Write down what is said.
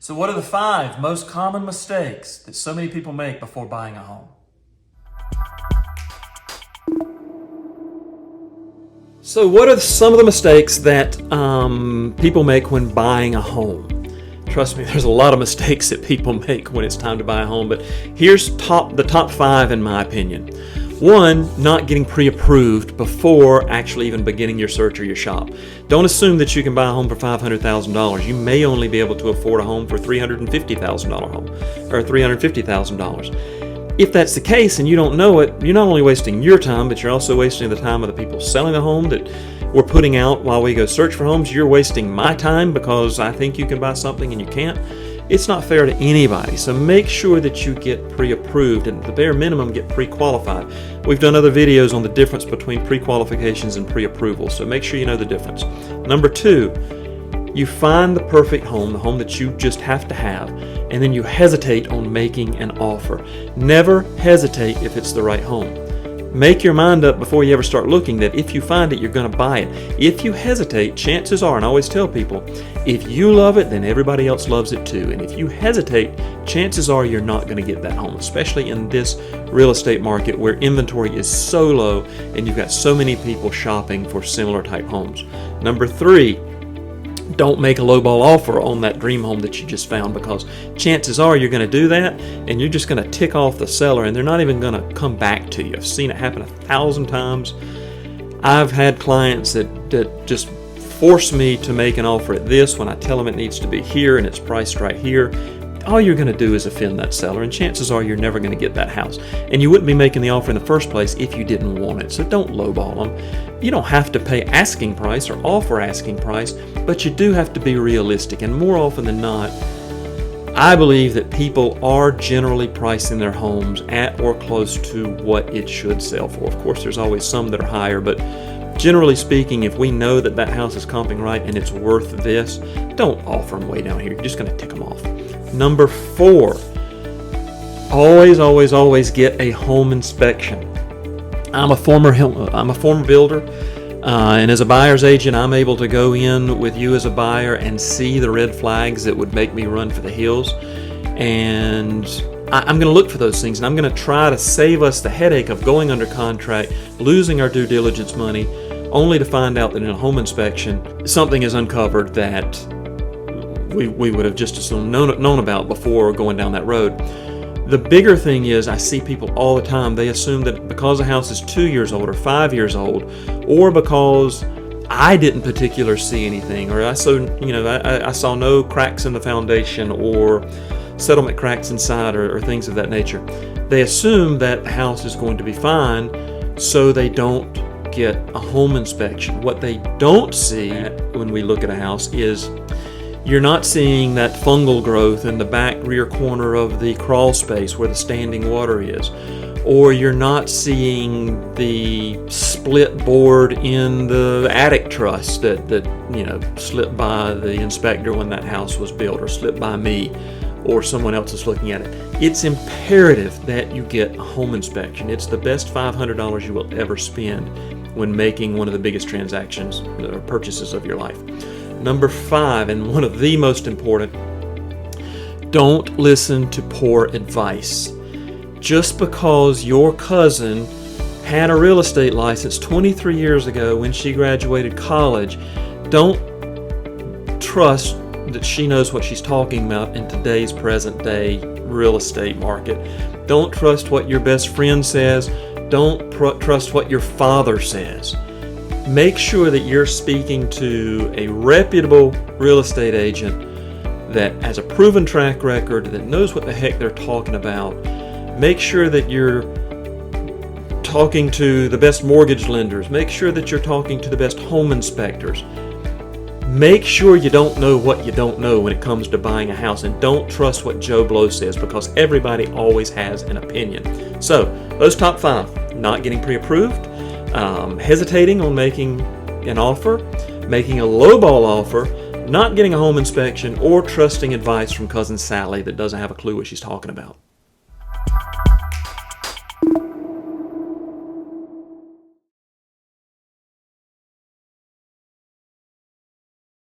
So what are the 5 most common mistakes that so many people make before buying a home? So what are some of the mistakes that people make when buying a home? Trust me, there's a lot of mistakes that people make when it's time to buy a home, but here's the top 5 in my opinion. 1, not getting pre-approved before actually even beginning your search or your shop. Don't assume that you can buy a home for $500,000. You may only be able to afford a home for $350,000 home or $350,000. If that's the case and you don't know it, you're not only wasting your time, but you're also wasting the time of the people selling the home that we're putting out while we go search for homes. You're wasting my time because I think you can buy something and you can't. It's not fair to anybody. So make sure that you get pre-approved and at the bare minimum get pre-qualified. We've done other videos on the difference between pre-qualifications and pre-approval, so make sure you know the difference. Number 2, you find the perfect home, the home that you just have to have, and then you hesitate on making an offer. Never hesitate if it's the right home. Make your mind up before you ever start looking that if you find it, you're going to buy it. If you hesitate, chances are, and I always tell people, if you love it, then everybody else loves it too. And if you hesitate, chances are you're not going to get that home, especially in this real estate market where inventory is so low and you've got so many people shopping for similar type homes. Number 3, don't make a lowball offer on that dream home that you just found, because chances are you're going to do that and you're just going to tick off the seller and they're not even going to come back to you. I've seen it happen 1,000 times. I've had clients that just force me to make an offer at this when I tell them it needs to be here and it's priced right here. All you're going to do is offend that seller, and chances are you're never going to get that house. And you wouldn't be making the offer in the first place if you didn't want it. So don't lowball them. You don't have to pay asking price or offer asking price, but you do have to be realistic. And more often than not, I believe that people are generally pricing their homes at or close to what it should sell for. Of course, there's always some that are higher, but generally speaking, if we know that that house is comping right and it's worth this, don't offer them way down here. You're just going to tick them off. Number 4, always get a home inspection. I'm a former builder, and as a buyer's agent, I'm able to go in with you as a buyer and see the red flags that would make me run for the hills. And I'm going to look for those things, and I'm going to try to save us the headache of going under contract, losing our due diligence money, only to find out that in a home inspection, something is uncovered that we would have just assumed known about before going down that road. The bigger thing is, I see people all the time, they assume that because a house is 2 years old or 5 years old, or because I didn't particularly see anything, or I saw no cracks in the foundation or settlement cracks inside or things of that nature. They assume that the house is going to be fine, so they don't get a home inspection. What they don't see when we look at a house is you're not seeing that fungal growth in the back rear corner of the crawl space where the standing water is, or you're not seeing the split board in the attic truss that slipped by the inspector when that house was built, or slipped by me or someone else is looking at it. It's imperative that you get a home inspection. It's the best $500 you will ever spend when making one of the biggest transactions or purchases of your life. Number 5, and one of the most important, don't listen to poor advice. Just because your cousin had a real estate license 23 years ago when she graduated college, don't trust that she knows what she's talking about in today's present day real estate market. Don't trust what your best friend says. Don't trust what your father says. Make sure that you're speaking to a reputable real estate agent that has a proven track record, that knows what the heck they're talking about. Make sure that you're talking to the best mortgage lenders. Make sure that you're talking to the best home inspectors. Make sure you don't know what you don't know when it comes to buying a house, and don't trust what Joe Blow says, because everybody always has an opinion. So, those top 5, not getting pre-approved, hesitating on making an offer, making a lowball offer, not getting a home inspection, or trusting advice from Cousin Sally that doesn't have a clue what she's talking about.